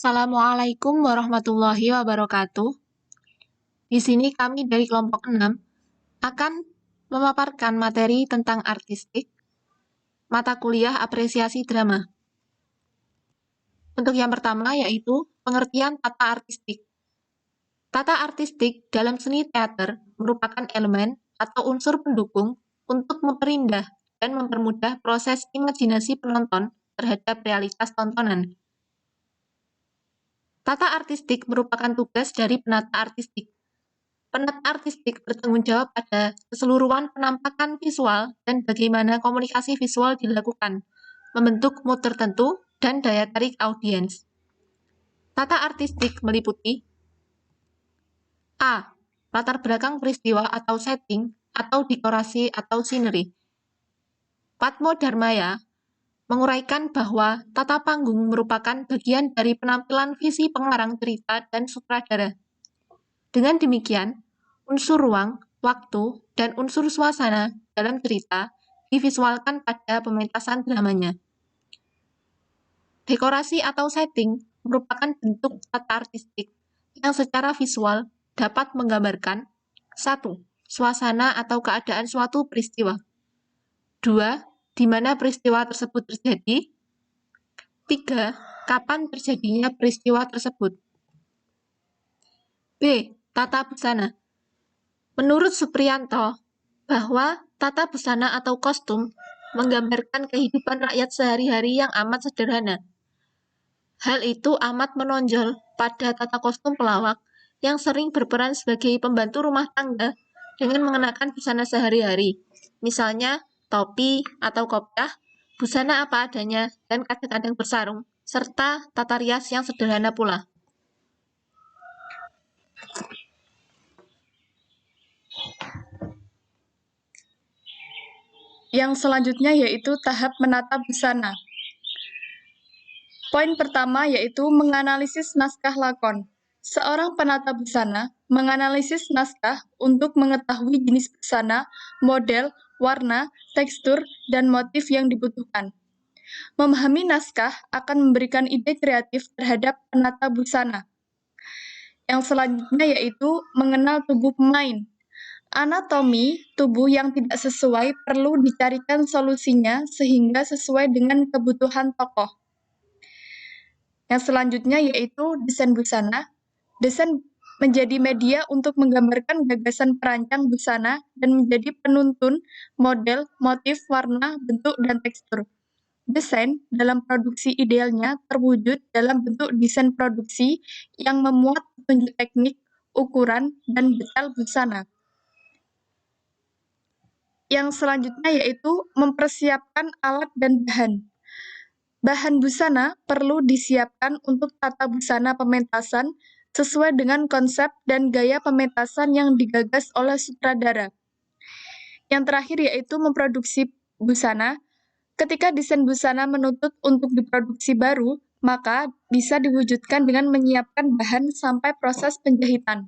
Assalamualaikum warahmatullahi wabarakatuh. Di sini kami dari kelompok 6 akan memaparkan materi tentang artistik, mata kuliah apresiasi drama. Untuk yang pertama yaitu pengertian tata artistik. Tata artistik dalam seni teater merupakan elemen atau unsur pendukung untuk memperindah dan mempermudah proses imajinasi penonton terhadap realitas tontonan. Tata artistik merupakan tugas dari penata artistik. Penata artistik bertanggung jawab pada keseluruhan penampakan visual dan bagaimana komunikasi visual dilakukan, membentuk mood tertentu dan daya tarik audiens. Tata artistik meliputi A. Latar belakang peristiwa atau setting, atau dekorasi atau scenery. Patmo Dharmaya menguraikan bahwa tata panggung merupakan bagian dari penampilan visi pengarang cerita dan sutradara. Dengan demikian, unsur ruang, waktu, dan unsur suasana dalam cerita divisualkan pada pementasan dramanya. Dekorasi atau setting merupakan bentuk tata artistik yang secara visual dapat menggambarkan 1. Suasana atau keadaan suatu peristiwa. 2. Di mana peristiwa tersebut terjadi. 3. Kapan terjadinya peristiwa tersebut. B. Tata busana. Menurut Supriyanto, bahwa tata busana atau kostum menggambarkan kehidupan rakyat sehari-hari yang amat sederhana. Hal itu amat menonjol pada tata kostum pelawak yang sering berperan sebagai pembantu rumah tangga dengan mengenakan busana sehari-hari, misalnya topi atau kopiah, busana apa adanya, dan kadang-kadang bersarung, serta tata rias yang sederhana pula. Yang selanjutnya yaitu tahap menata busana. Poin pertama yaitu menganalisis naskah lakon. Seorang penata busana menganalisis naskah untuk mengetahui jenis busana, model, warna, tekstur, dan motif yang dibutuhkan. Memahami naskah akan memberikan ide kreatif terhadap penata busana. Yang selanjutnya yaitu mengenal tubuh pemain. Anatomi tubuh yang tidak sesuai perlu dicarikan solusinya sehingga sesuai dengan kebutuhan tokoh. Yang selanjutnya yaitu desain busana. Desain menjadi media untuk menggambarkan gagasan perancang busana dan menjadi penuntun model, motif, warna, bentuk, dan tekstur. Desain dalam produksi idealnya terwujud dalam bentuk desain produksi yang memuat petunjuk teknik, ukuran, dan detail busana. Yang selanjutnya yaitu mempersiapkan alat dan bahan. Bahan busana perlu disiapkan untuk tata busana pementasan sesuai dengan konsep dan gaya pementasan yang digagas oleh sutradara. Yang terakhir yaitu memproduksi busana. Ketika desain busana menuntut untuk diproduksi baru, maka bisa diwujudkan dengan menyiapkan bahan sampai proses penjahitan.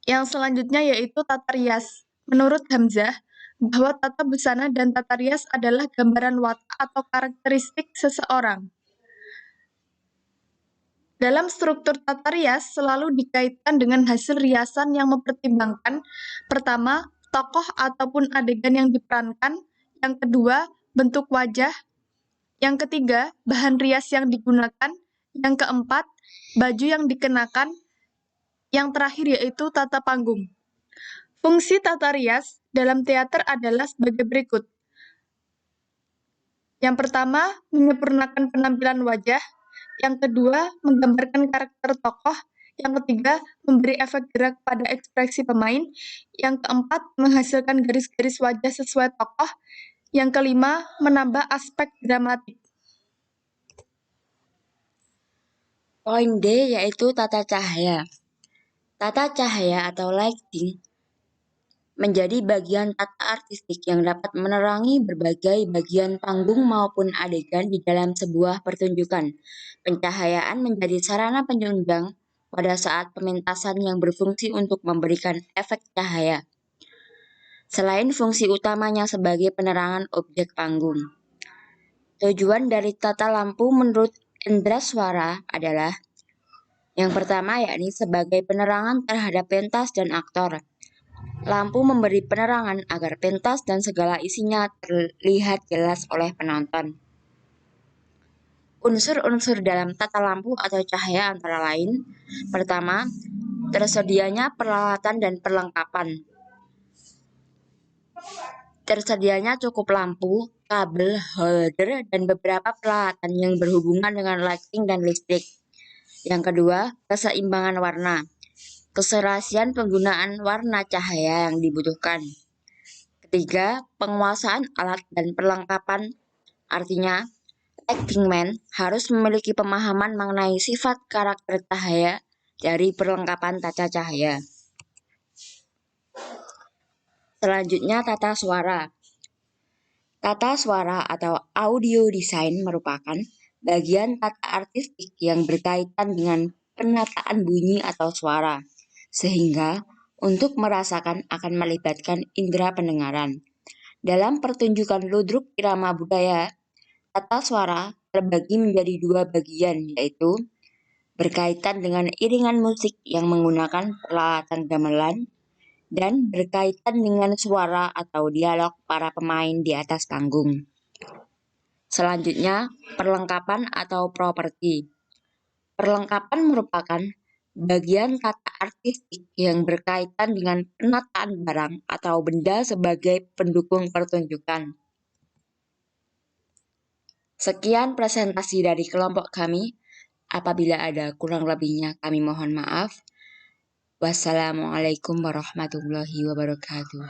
Yang selanjutnya yaitu tata rias. Menurut Hamzah, bahwa tata busana dan tata rias adalah gambaran watak atau karakteristik seseorang. Dalam struktur tata rias selalu dikaitkan dengan hasil riasan yang mempertimbangkan, pertama, tokoh ataupun adegan yang diperankan, yang kedua, bentuk wajah, yang ketiga, bahan rias yang digunakan, yang keempat, baju yang dikenakan, yang terakhir yaitu tata panggung. Fungsi tata rias dalam teater adalah sebagai berikut. Yang pertama, menyempurnakan penampilan wajah. Yang kedua, menggambarkan karakter tokoh. Yang ketiga, memberi efek gerak pada ekspresi pemain. Yang keempat, menghasilkan garis-garis wajah sesuai tokoh. Yang kelima, menambah aspek dramatik. Poin D yaitu tata cahaya. Tata cahaya atau lighting menjadi bagian tata artistik yang dapat menerangi berbagai bagian panggung maupun adegan di dalam sebuah pertunjukan. Pencahayaan menjadi sarana penunjang pada saat pementasan yang berfungsi untuk memberikan efek cahaya. Selain fungsi utamanya sebagai penerangan objek panggung. Tujuan dari tata lampu menurut Indera suara adalah yang pertama, yakni sebagai penerangan terhadap pentas dan aktor. Lampu memberi penerangan agar pentas dan segala isinya terlihat jelas oleh penonton. Unsur-unsur dalam tata lampu atau cahaya antara lain, pertama, tersedianya peralatan dan perlengkapan. Tersedianya cukup lampu, kabel, holder, dan beberapa peralatan yang berhubungan dengan lighting dan listrik. Yang kedua, keseimbangan warna. Keserasian penggunaan warna cahaya yang dibutuhkan. Ketiga, penguasaan alat dan perlengkapan. Artinya, lighting man harus memiliki pemahaman mengenai sifat karakter cahaya dari perlengkapan tata cahaya. Selanjutnya, tata suara. Tata suara atau audio design merupakan bagian tata artistik yang berkaitan dengan penataan bunyi atau suara, sehingga untuk merasakan akan melibatkan indera pendengaran. Dalam pertunjukan ludruk irama budaya, tata suara terbagi menjadi dua bagian, yaitu berkaitan dengan iringan musik yang menggunakan peralatan gamelan dan berkaitan dengan suara atau dialog para pemain di atas panggung. Selanjutnya, perlengkapan atau properti. Perlengkapan merupakan bagian tata artistik yang berkaitan dengan penataan barang atau benda sebagai pendukung pertunjukan. Sekian presentasi dari kelompok kami. Apabila ada kurang lebihnya kami mohon maaf. Wassalamualaikum warahmatullahi wabarakatuh.